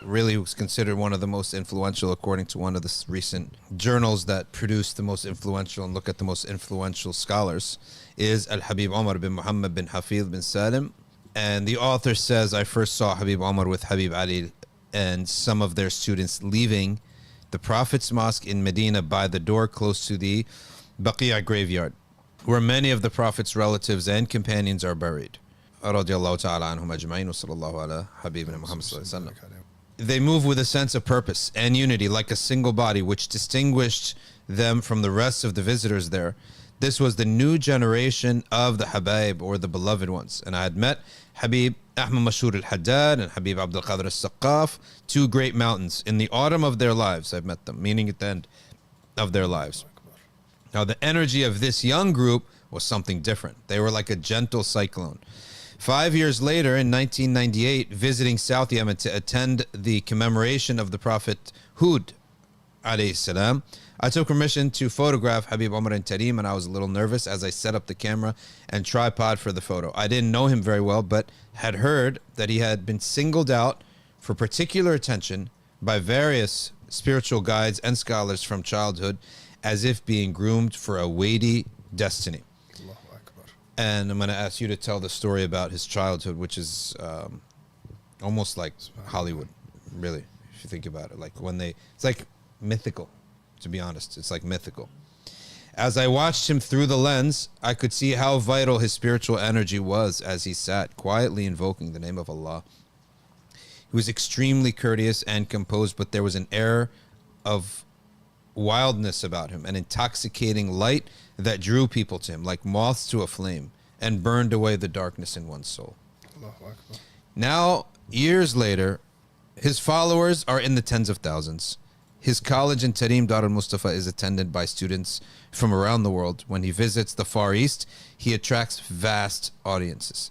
really was considered one of the most influential, according to one of the recent journals that produced the most influential and look at the most influential scholars, is Habib Umar bin Muhammad bin Hafiz bin Salim. And the author says, I first saw Habib Umar with Habib Ali and some of their students leaving the Prophet's Mosque in Medina by the door close to the Baqi' graveyard, where many of the Prophet's relatives and companions are buried. Radiallahu ta'ala anhum ajma'in wa sallallahu ala habibina Muhammad sallallahu alaihi wasallam. They move with a sense of purpose and unity like a single body, which distinguished them from the rest of the visitors there. This was the new generation of the Habaib, or the beloved ones. And I had met Habib Ahmad Mashhur al-Haddad and Habib Abdul Qadir al-Saqqaf, two great mountains. In the autumn of their lives, I've met them, meaning at the end of their lives. Now, the energy of this young group was something different. They were like a gentle cyclone. 5 years later, in 1998, visiting South Yemen to attend the commemoration of the Prophet Hud, alayhi salam, I took permission to photograph Habib Umar and Tarim, and I was a little nervous as I set up the camera and tripod for the photo. I didn't know him very well, but had heard that he had been singled out for particular attention by various spiritual guides and scholars from childhood, as if being groomed for a weighty destiny. And I'm going to ask you to tell the story about his childhood, which is almost like Hollywood, really, if you think about it. Like it's like mythical, to be honest. It's like mythical. As I watched him through the lens, I could see how vital his spiritual energy was as he sat quietly invoking the name of Allah. He was extremely courteous and composed, but there was an air of wildness about him, an intoxicating light that drew people to him like moths to a flame and burned away the darkness in one's soul. Now, years later, his followers are in the tens of thousands. His college in Tarim Dar al-Mustafa is attended by students from around the world. When he visits the Far East, he attracts vast audiences.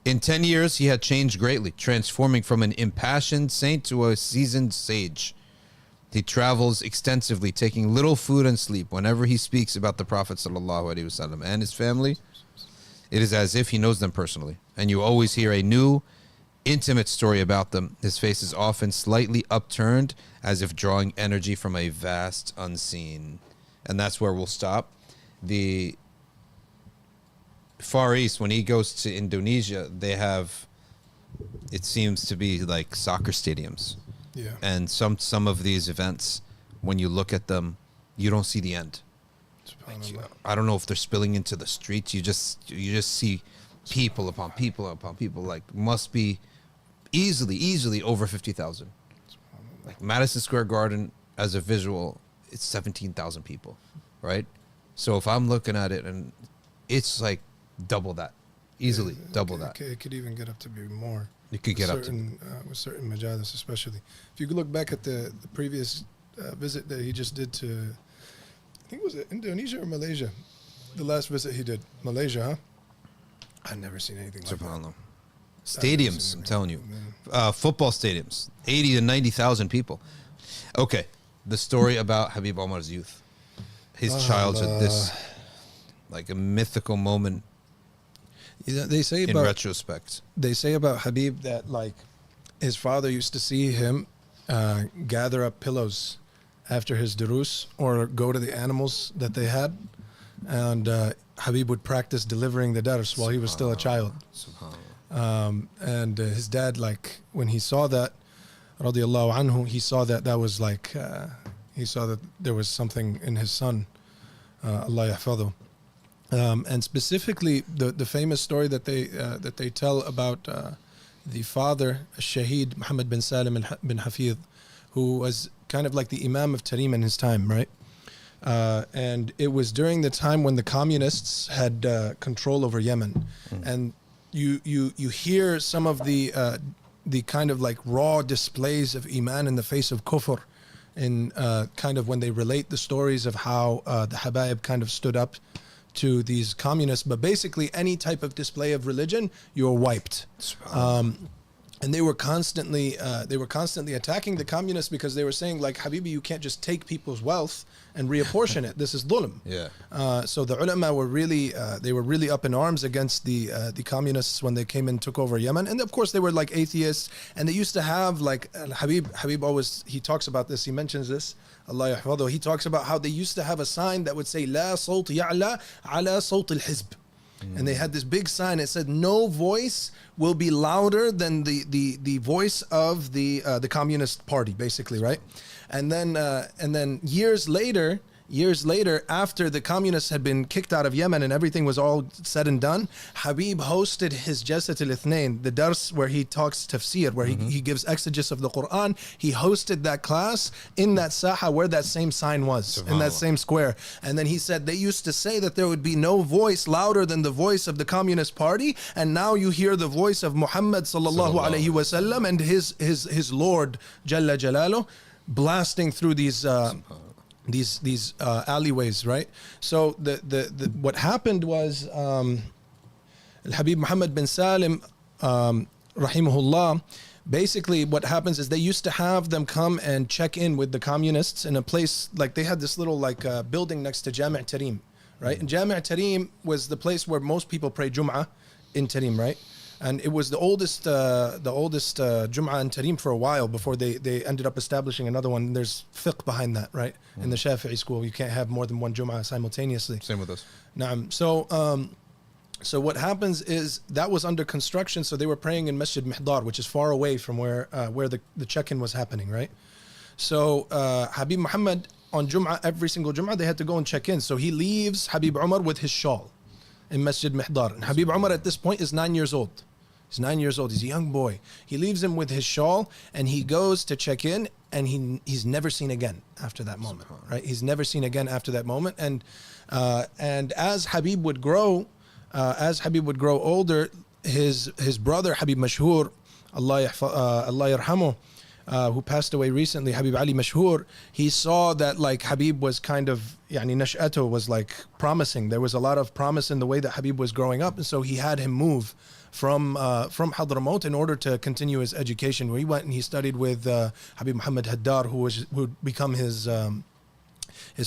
In 10 years, he had changed greatly, transforming from an impassioned saint to a seasoned sage. He travels extensively, taking little food and sleep. Whenever he speaks about the Prophet ﷺ and his family, it is as if he knows them personally. And you always hear a new, intimate story about them. His face is often slightly upturned, as if drawing energy from a vast unseen. And that's where we'll stop. The Far East, when he goes to Indonesia, they have, it seems to be like soccer stadiums. Yeah. And some of these events, when you look at them, you don't see the end. Like, I don't know if they're spilling into the streets. You just see people upon people upon people. Like, must be easily over 50,000. Like Madison Square Garden, as a visual, it's 17,000 people, right? So if I'm looking at it, and it's like double that, easily double that. It could even get up to be more. It could get up to with certain majalis, especially. If you could look back at the previous visit that he just did to, I think, was it Indonesia or Malaysia? The last visit he did, Malaysia, huh? I've never seen anything like that. Stadiums, I'm telling you. Football stadiums, 80 to 90,000 people. Okay, the story about Habib Umar's youth, his childhood, this like a mythical moment. They say in retrospect. They say about Habib that, like, his father used to see him gather up pillows after his durus or go to the animals that they had, and Habib would practice delivering the dars while he was still a child. And his dad, like, when he saw that, radiallahu anhu, he saw that was like, he saw that there was something in his son, Allah yahfadhu. And specifically, the famous story that they tell about the father, Shaheed Muhammad bin Salim bin Hafiz, who was kind of like the Imam of Tarim in his time, right? And it was during the time when the communists had control over Yemen, and you hear some of the kind of like raw displays of iman in the face of kufr, in kind of when they relate the stories of how the Habaib kind of stood up to these communists. But basically any type of display of religion, you're wiped. and they were constantly attacking the communists because they were saying, like, Habibi, you can't just take people's wealth and reapportion it. This is dhulm. Yeah. So the ulama were really they were really up in arms against the communists when they came and took over Yemen. And of course they were like atheists, and they used to have like Habib always, he talks about this, he mentions this, Allah yahfadhu, he talks about how they used to have a sign that would say la sawt ya'la ala sawt al-hizb. And they had this big sign that said, no voice will be louder than the voice of the Communist Party, basically, right? And then years later, after the communists had been kicked out of Yemen and everything was all said and done, Habib hosted his Jalsat al-Ithnain, the dars where he talks tafsir, where he gives exegesis of the Quran. He hosted that class in that saha where that same sign was, in that same square. And then he said they used to say that there would be no voice louder than the voice of the Communist Party, and now you hear the voice of Muhammad sallallahu alaihi wasallam and his Lord Jalla Jalaluh blasting through these alleyways, right? So the what happened was Habib Muhammad bin Salim rahimahullah, basically what happens is they used to have them come and check in with the communists in a place, like they had this little like building next to Jami' Tarim, right? And Jami' Tarim was the place where most people pray Jum'ah in Tarim, right? And it was the oldest Jum'ah in Tarim for a while before they ended up establishing another one. There's fiqh behind that, right? In the Shafi'i school, you can't have more than one Jum'ah simultaneously. Same with us. Naam. So what happens is that was under construction, so they were praying in Masjid Mihdar, which is far away from where the check-in was happening, right? So Habib Muhammad on Jum'ah, every single Jum'ah, they had to go and check in. So he leaves Habib Umar with his shawl in Masjid Mihdar. And Habib Umar at this point is 9 years old. He's 9 years old. He's a young boy. He leaves him with his shawl and he goes to check in, and he's never seen again after that moment, right? He's never seen again after that moment. And as Habib would grow older, his brother Habib Mashhur, Allah yarhamu, who passed away recently, Habib Ali Mashhur, he saw that like Habib was kind of, yani nash'atu was like promising. There was a lot of promise in the way that Habib was growing up, and so he had him move from Hadramaut in order to continue his education. Where he went and he studied with Habib Muhammad Haddar, who would become his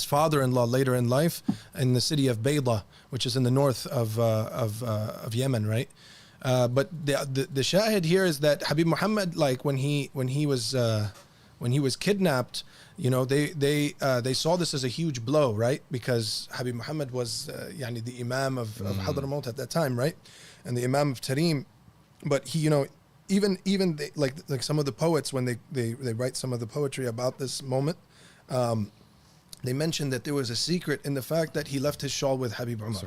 father-in-law later in life, in the city of Bayda, which is in the north of Yemen, right? But the shahid here is that Habib Muhammad, like when he was kidnapped, you know, they saw this as a huge blow, right? Because Habib Muhammad was yani the Imam of Hadramaut at that time, right? And the Imam of Tarim. But he, you know, even they, like some of the poets, when they write some of the poetry about this moment, they mentioned that there was a secret in the fact that he left his shawl with Habib Umar.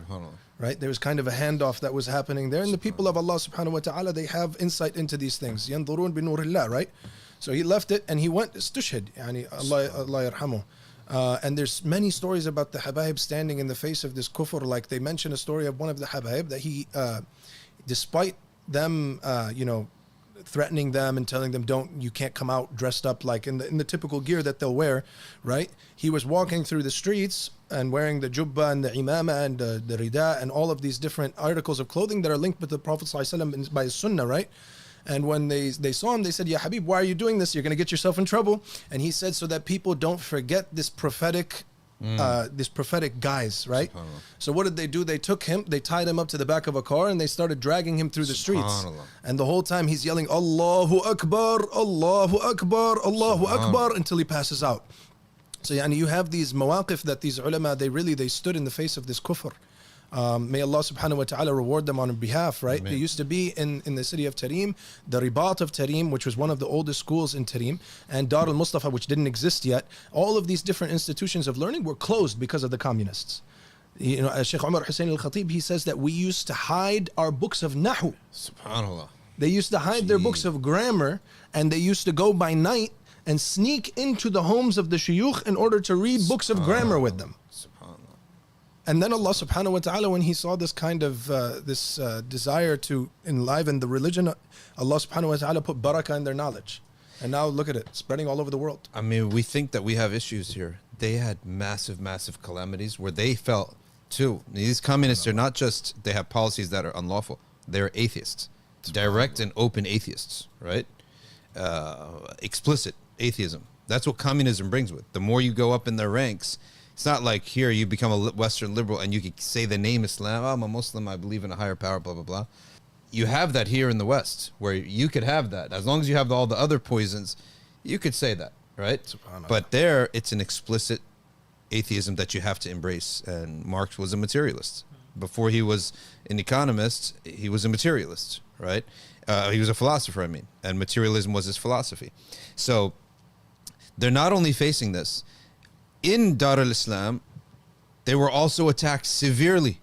Right? There was kind of a handoff that was happening there. And the people of Allah subhanahu wa ta'ala, they have insight into these things. يَنظُرُونَ بِنُورِ اللَّهِ, right? So he left it and he went istushhid. Yani Allah yarhamu. And there's many stories about the Habaib standing in the face of this kufr. Like they mention a story of one of the Habaib that he, despite them, you know, threatening them and telling them you can't come out dressed up like in the typical gear that they'll wear, right? He was walking through the streets and wearing the jubba and the imama and the rida and all of these different articles of clothing that are linked with the Prophet ﷺ by his sunnah, right? And when they saw him, they said, "Ya Habib, why are you doing this? You're going to get yourself in trouble." And he said, so that people don't forget this prophetic guise, right? So what did they do? They took him, they tied him up to the back of a car, and they started dragging him through the streets. And the whole time he's yelling, Allahu Akbar, Allahu Akbar, Allahu Akbar, until he passes out. So yani you have these mawaqif that these ulama, they stood in the face of this kufr. May Allah subhanahu wa ta'ala reward them on behalf, right? There used to be in the city of Tarim, the Ribat of Tarim, which was one of the oldest schools in Tarim, and Dar al-Mustafa, which didn't exist yet. All of these different institutions of learning were closed because of the communists. You know, Sheikh Omar Hussein al-Khatib, he says that we used to hide our books of Nahu. Subhanallah. They used to hide their books of grammar, and they used to go by night and sneak into the homes of the shuyukh in order to read books of grammar with them. And then Allah subhanahu wa ta'ala, when he saw this kind of desire to enliven the religion, Allah subhanahu wa ta'ala put barakah in their knowledge. And now look at it, spreading all over the world. I mean, we think that we have issues here. They had massive, massive calamities where they felt too. These communists are not just, they have policies that are unlawful. They're atheists. direct and open atheists, right? Explicit atheism. That's what communism brings with. The more you go up in their ranks, it's not like here you become a Western liberal and you can say the name Islam. Oh, I'm a Muslim. I believe in a higher power, blah, blah, blah. You have that here in the West where you could have that. As long as you have all the other poisons, you could say that, right? But there, it's an explicit atheism that you have to embrace. And Marx was a materialist. Before he was an economist, he was a materialist, right? He was a philosopher, I mean, and materialism was his philosophy. So they're not only facing this. In Dar al-Islam, they were also attacked severely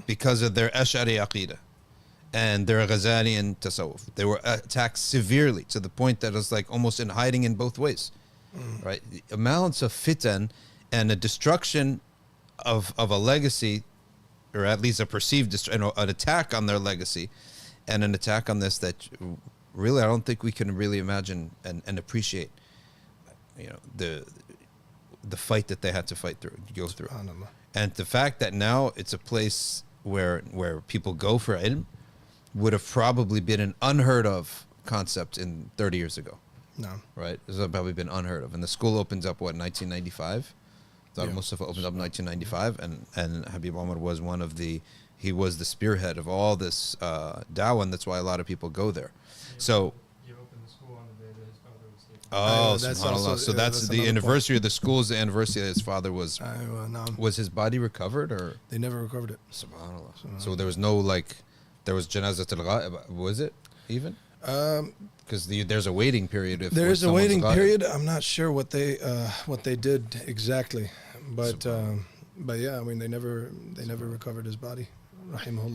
because of their Ash'ari Aqidah and their Ghazalian Tasawwuf. They were attacked severely to the point that it was like almost in hiding in both ways, right? The amounts of fitan and a destruction of a legacy, or at least a perceived an attack on their legacy, and an attack on this that really I don't think we can really imagine and appreciate. You know, the fight that they had to go through. And the fact that now it's a place where people go for ilm would have probably been an unheard of concept in 30 years ago. No. Right? This would have probably been unheard of. And the school opens up, what, 1995? Dar al-Mustafa opened up in 1995, and Habib Umar was he was the spearhead of all this da'wah, and that's why a lot of people go there. So you opened the school on the day that his father was taken. Oh, that's subhanAllah. also- So yeah, that's that's the another anniversary of the school is the anniversary that his father was. No, Was his body recovered or? they never recovered it. Subhanallah. So there was no there was janazat al-ghaib, was it even? Because there's a waiting period. If There is a someone's waiting ghaib. period. I'm not sure what they did exactly, but yeah, I mean they never recovered his body. Rahimahullah.